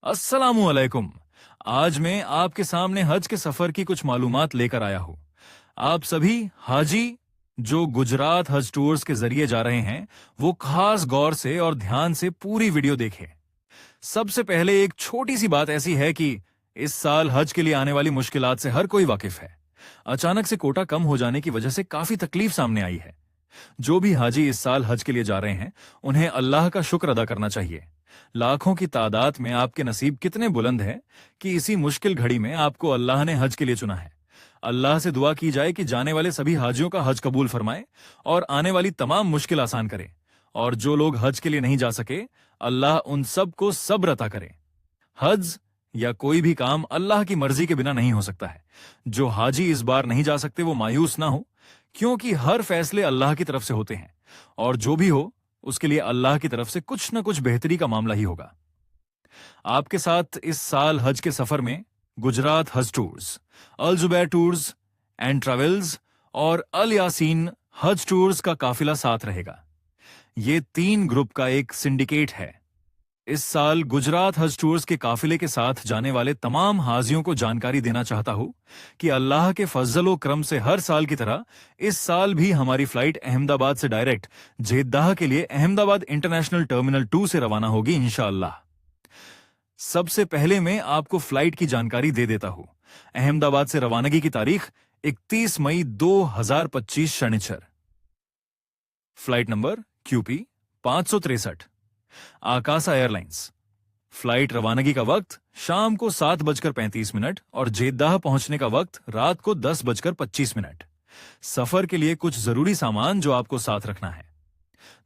अस्सलामु अलैकुम। आज मैं आपके सामने हज के सफर की कुछ मालूमात लेकर आया हूँ। आप सभी हाजी जो गुजरात हज टूर्स के जरिए जा रहे हैं, वो खास गौर से और ध्यान से पूरी वीडियो देखें। सबसे पहले एक छोटी सी बात ऐसी है कि इस साल हज के लिए आने वाली मुश्किलात से हर कोई वाकिफ है। अचानक से कोटा कम हो जाने की वजह से काफी तकलीफ सामने आई है। जो भी हाजी इस साल हज के लिए जा रहे हैं, उन्हें अल्लाह का शुक्र अदा करना चाहिए। लाखों की तादाद में आपके नसीब कितने बुलंद हैं कि इसी मुश्किल घड़ी में आपको अल्लाह ने हज के लिए चुना है। अल्लाह से दुआ की जाए कि जाने वाले सभी हाजियों का हज कबूल फरमाए और आने वाली तमाम मुश्किल आसान करे। और जो लोग हज के लिए नहीं जा सके, अल्लाह उन सब को सब्र अता करे। हज या कोई भी काम अल्लाह की मर्जी के बिना नहीं हो सकता है। जो हाजी इस बार नहीं जा सकते वो मायूस ना हो, क्योंकि हर फैसले अल्लाह की तरफ से होते हैं और जो भी हो उसके लिए अल्लाह की तरफ से कुछ न कुछ बेहतरी का मामला ही होगा। आपके साथ इस साल हज के सफर में Gujarat Hajj tours, Al Zubair tours and travels और अल यासीन हज टूर्स का काफिला साथ रहेगा। ये 3 ग्रुप का एक सिंडिकेट है। इस साल गुजरात हज टूर्स के काफिले के साथ जाने वाले तमाम हाजियों को जानकारी देना चाहता हूं कि अल्लाह के फजलो क्रम से हर साल की तरह इस साल भी हमारी फ्लाइट अहमदाबाद से डायरेक्ट जेद्दाह के लिए अहमदाबाद इंटरनेशनल टर्मिनल 2 से रवाना होगी इंशाअल्लाह। सबसे पहले मैं आपको फ्लाइट की जानकारी दे देता हूं। अहमदाबाद से रवानगी की तारीख 31 मई 2025 शनिचर। Flight number QP 563, Akasa airlines. Flight रवानगी का वक्त शाम को 7:35 और जेद्दाह पहुंचने का वक्त रात को 10:25। सफर के लिए कुछ जरूरी सामान जो आपको साथ रखना है: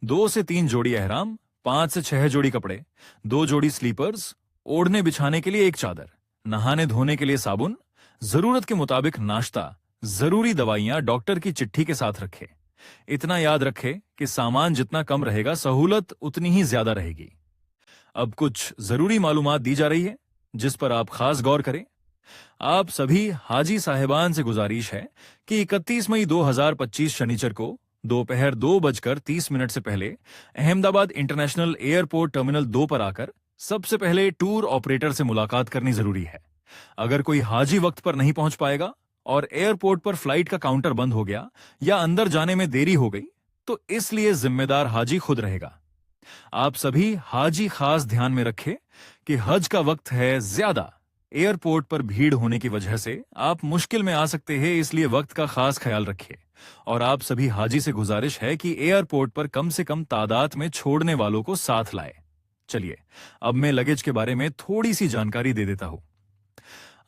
2 से 3 जोड़ी अहराम, 5 से 6 जोड़ी कपड़े, 2 जोड़ी स्लीपर्स, ओढ़ने बिछाने के लिए एक चादर, नहाने धोने के लिए साबुन, जरूरत के मुताबिक नाश्ता, जरूरी दवाइयां डॉक्टर की चिट्ठी के साथ रखें। इतना याद रखें कि सामान जितना कम रहेगा, सहूलत उतनी ही ज्यादा रहेगी। अब कुछ जरूरी मालूमात दी जा रही है जिस पर आप खास गौर करें। आप सभी हाजी साहिबान से गुजारिश है कि 31 मई 2025 शनिचर को दोपहर 2:30 से पहले अहमदाबाद इंटरनेशनल एयरपोर्ट टर्मिनल 2 पर आकर सबसे पहले टूर ऑपरेटर से मुलाकात करनी जरूरी है। अगर कोई हाजी वक्त पर नहीं पहुंच पाएगा और एयरपोर्ट पर फ्लाइट का काउंटर बंद हो गया या अंदर जाने में देरी हो गई, तो इसलिए जिम्मेदार हाजी खुद रहेगा। आप सभी हाजी खास ध्यान में रखें कि हज का वक्त है ज्यादा। एयरपोर्ट पर भीड़ होने की वजह से आप मुश्किल में आ सकते हैं, इसलिए वक्त का खास ख्याल रखिए। और आप सभी हाजी से गुजारिश है कि एयरपोर्ट पर कम से कम तादाद में छोड़ने वालों को साथ लाए। चलिए, अब मैं लगेज के बारे में थोड़ी सी जानकारी दे देता हूं।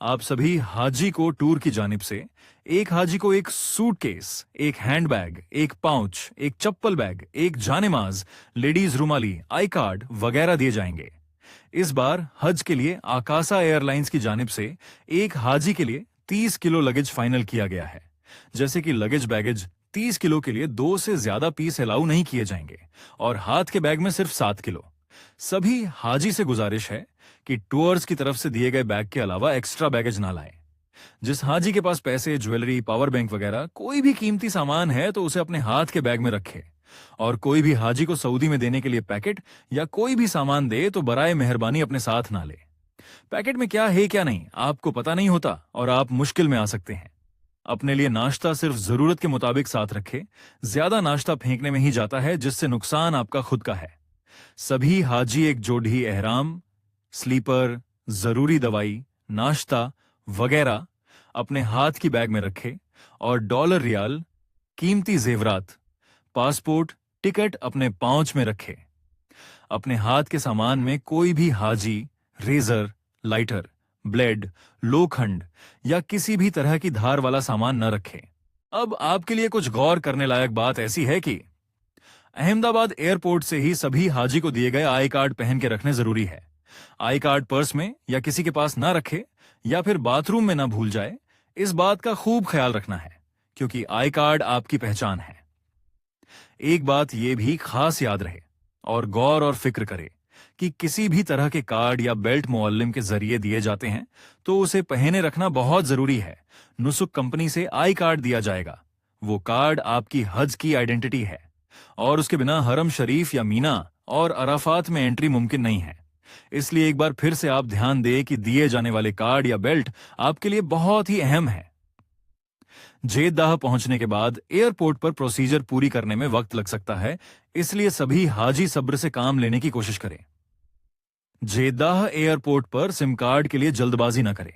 आप सभी हाजी को टूर की जानिब से एक हाजी को एक सूटकेस, एक हैंडबैग, एक पाउच, एक चप्पल बैग, एक जानेमाज, लेडीज रुमाली, आई कार्ड वगैरह दिए जाएंगे। इस बार हज के लिए आकाशा एयरलाइंस की जानिब से एक हाजी के लिए 30 किलो लगेज फाइनल किया गया है। जैसे कि लगेज बैगेज 30 किलो के लिए 2 से ज्यादा पीस अलाउ नहीं किए जाएंगे और हाथ के बैग में सिर्फ 7 किलो। सभी हाजी से गुजारिश है कि टूर्स की तरफ से दिए गए बैग के अलावा एक्स्ट्रा बैगेज ना लाएं। जिस हाजी के पास पैसे, ज्वेलरी, पावर बैंक वगैरह कोई भी कीमती सामान है तो उसे अपने हाथ के बैग में रखे। और कोई भी हाजी को सऊदी में देने के लिए पैकेट या कोई भी सामान दे तो बराए मेहरबानी अपने साथ ना ले। पैकेट में क्या है क्या नहीं आपको पता नहीं होता और आप मुश्किल में आ सकते हैं। अपने लिए नाश्ता सिर्फ जरूरत के मुताबिक साथ रखे। ज्यादा नाश्ता फेंकने में ही जाता है, जिससे नुकसान आपका खुद का है। सभी हाजी एक जोड़ी अहराम, स्लीपर, जरूरी दवाई, नाश्ता वगैरह अपने हाथ की बैग में रखे और डॉलर, रियाल, कीमती जेवरात, पासपोर्ट, टिकट अपने पाउच में रखे। अपने हाथ के सामान में कोई भी हाजी रेजर, लाइटर, ब्लेड, लोखंड या किसी भी तरह की धार वाला सामान न रखे। अब आपके लिए कुछ गौर करने लायक बात ऐसी है कि अहमदाबाद एयरपोर्ट से ही सभी हाजी को दिए गए आई कार्ड पहन के रखने जरूरी है। आई कार्ड पर्स में या किसी के पास ना रखे या फिर बाथरूम में ना भूल जाए, इस बात का खूब ख्याल रखना है, क्योंकि आई कार्ड आपकी पहचान है। एक बात यह भी खास याद रहे और गौर और फिक्र करे कि किसी भी तरह के कार्ड या बेल्ट मुअल्लिम के जरिए दिए जाते हैं तो उसे पहने रखना बहुत जरूरी है। नुसुक कंपनी से आई कार्ड दिया जाएगा। वो कार्ड आपकी हज की आइडेंटिटी है और उसके बिना हरम शरीफ या मीना और अराफात में एंट्री मुमकिन नहीं है। इसलिए एक बार फिर से आप ध्यान दें कि दिए जाने वाले कार्ड या बेल्ट आपके लिए बहुत ही अहम है। जेद्दाह पहुंचने के बाद एयरपोर्ट पर प्रोसीजर पूरी करने में वक्त लग सकता है, इसलिए सभी हाजी सब्र से काम लेने की कोशिश करें। जेद्दाह एयरपोर्ट पर सिम कार्ड के लिए जल्दबाजी न करें।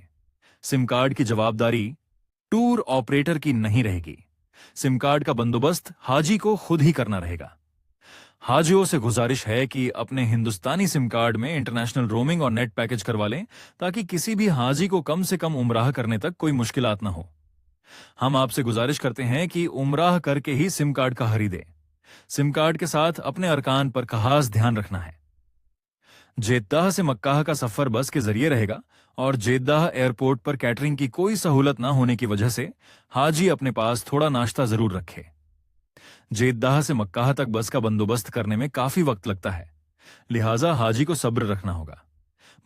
सिम कार्ड की जवाबदारी टूर ऑपरेटर की नहीं रहेगी। सिम कार्ड का बंदोबस्त हाजी को खुद ही करना रहेगा। हाजियों से गुजारिश है कि अपने हिंदुस्तानी सिम कार्ड में इंटरनेशनल रोमिंग और नेट पैकेज करवा लें, ताकि किसी भी हाजी को कम से कम उमराह करने तक कोई मुश्किलात न हो। हम आपसे गुजारिश करते हैं कि उमराह करके ही सिम कार्ड का खरीदें। सिम कार्ड के साथ अपने अरकान पर खास ध्यान रखना है। जेद्दाह से मक्काह का सफर बस के जरिए रहेगा और जेद्दाह एयरपोर्ट पर कैटरिंग की कोई सहूलत ना होने की वजह से हाजी अपने पास थोड़ा नाश्ता जरूर रखे। जेद्दाह से मक्काह तक बस का बंदोबस्त करने में काफी वक्त लगता है, लिहाजा हाजी को सब्र रखना होगा।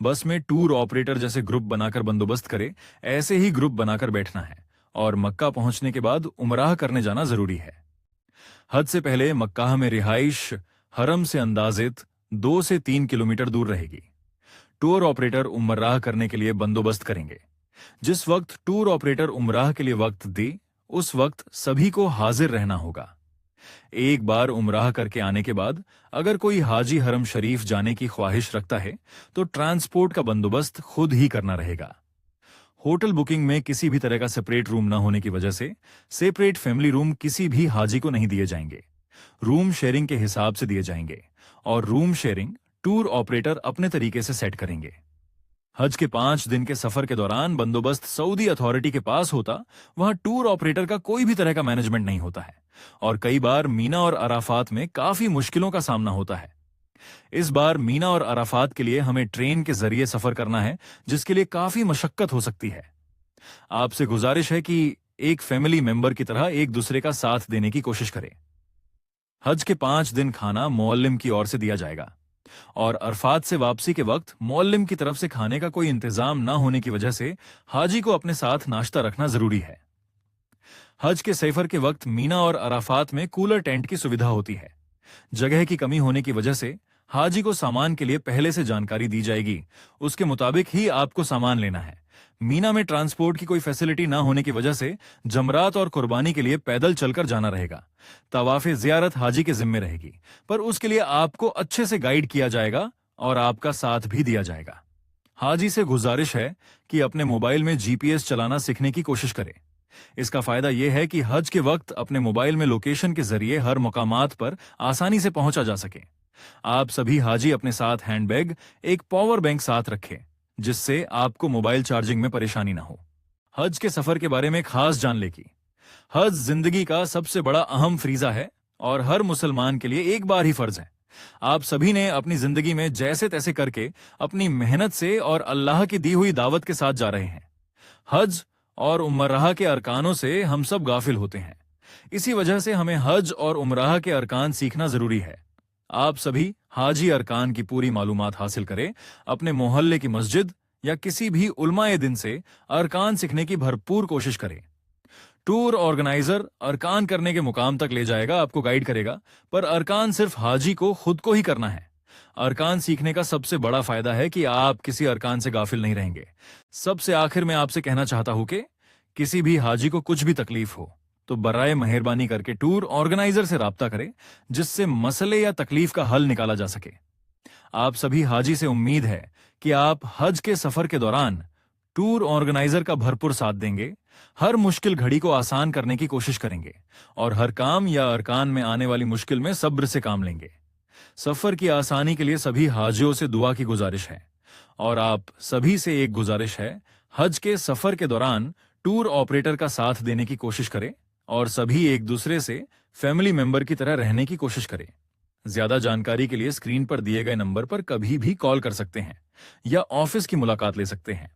बस में टूर ऑपरेटर जैसे ग्रुप बनाकर बंदोबस्त करे, ऐसे ही ग्रुप बनाकर बैठना है और मक्का पहुंचने के बाद उमराह करने जाना जरूरी है। हज से पहले मक्काह में रिहाइश हरम से अंदाजित 2 से 3 किलोमीटर दूर रहेगी। टूर ऑपरेटर उमराह करने के लिए बंदोबस्त करेंगे। जिस वक्त टूर ऑपरेटर उमराह के लिए वक्त दे, उस वक्त सभी को हाजिर रहना होगा। एक बार उमराह करके आने के बाद अगर कोई हाजी हरम शरीफ जाने की ख्वाहिश रखता है तो ट्रांसपोर्ट का बंदोबस्त खुद ही करना रहेगा। होटल बुकिंग में किसी भी तरह का सेपरेट रूम न होने की वजह से सेपरेट फैमिली रूम किसी भी हाजी को नहीं दिए जाएंगे। रूम शेयरिंग के हिसाब से दिए जाएंगे और रूम शेयरिंग टूर ऑपरेटर अपने तरीके से सेट करेंगे। हज के 5 दिन के सफर के दौरान बंदोबस्त सऊदी अथॉरिटी के पास होता, वहां टूर ऑपरेटर का कोई भी तरह का मैनेजमेंट नहीं होता है और कई बार मीना और अराफात में काफी मुश्किलों का सामना होता है। इस बार मीना और अराफात के लिए हमें ट्रेन के जरिए सफर करना है, जिसके लिए काफी मशक्कत हो सकती है। आपसे गुजारिश है कि एक फैमिली मेंबर की तरह एक दूसरे का साथ देने की कोशिश करें। हज के 5 दिन खाना मुअल्लिम की ओर से दिया जाएगा और अरफात से वापसी के वक्त मुअल्लिम की तरफ से खाने का कोई इंतजाम ना होने की वजह से हाजी को अपने साथ नाश्ता रखना जरूरी है। हज के सफर के वक्त मीना और अराफात में कूलर टेंट की सुविधा होती है। जगह की कमी होने की वजह से हाजी को सामान के लिए पहले से जानकारी दी जाएगी, उसके मुताबिक ही आपको सामान लेना है। मीना में ट्रांसपोर्ट की कोई फैसिलिटी ना होने की वजह से जमरात और कुर्बानी के लिए पैदल चलकर जाना रहेगा। तवाफे ज़ियारत हाजी के जिम्मे रहेगी, पर उसके लिए आपको अच्छे से गाइड किया जाएगा और आपका साथ भी दिया जाएगा। हाजी से गुजारिश है कि अपने मोबाइल में जीपीएस चलाना सीखने की कोशिश करें। इसका फायदा यह है कि हज के वक्त अपने मोबाइल में लोकेशन के जरिए हर मुकामात पर आसानी से पहुंचा जा सके। आप सभी हाजी अपने साथ हैंडबैग, एक पावर बैंक साथ रखें, जिससे आपको मोबाइल चार्जिंग में परेशानी ना हो। हज के सफर के बारे में खास जान ले कि हज जिंदगी का सबसे बड़ा अहम फरीजा है और हर मुसलमान के लिए एक बार ही फर्ज है। आप सभी ने अपनी जिंदगी में जैसे तैसे करके अपनी मेहनत से और अल्लाह की दी हुई दावत के साथ जा रहे हैं। हज और उमराह के अरकानों से हम सब गाफिल होते हैं। इसी वजह से हमें हज और उमराह के अरकान सीखना जरूरी है। आप सभी हाजी अरकान की पूरी मालूमात हासिल करें। अपने मोहल्ले की मस्जिद या किसी भी उलमाए दिन से अरकान सीखने की भरपूर कोशिश करें। टूर ऑर्गेनाइजर अरकान करने के मुकाम तक ले जाएगा, आपको गाइड करेगा, पर अरकान सिर्फ हाजी को खुद को ही करना है। अरकान सीखने का सबसे बड़ा फायदा है कि आप किसी अरकान से गाफिल नहीं रहेंगे। सबसे आखिर में आपसे कहना चाहता हूं कि किसी भी हाजी को कुछ भी तकलीफ हो तो बराए मेहरबानी करके टूर ऑर्गेनाइजर से राब्ता करें, जिससे मसले या तकलीफ का हल निकाला जा सके। आप सभी हाजी से उम्मीद है कि आप हज के सफर के दौरान टूर ऑर्गेनाइजर का भरपूर साथ देंगे, हर मुश्किल घड़ी को आसान करने की कोशिश करेंगे और हर काम या अरकान में आने वाली मुश्किल में सब्र से काम लेंगे। सफर की आसानी के लिए सभी हाजियों से दुआ की गुजारिश है और आप सभी से एक गुजारिश है, हज के सफर के दौरान टूर ऑपरेटर का साथ देने की कोशिश करें और सभी एक दूसरे से फैमिली मेंबर की तरह रहने की कोशिश करें। ज्यादा जानकारी के लिए स्क्रीन पर दिए गए नंबर पर कभी भी कॉल कर सकते हैं या ऑफिस की मुलाकात ले सकते हैं।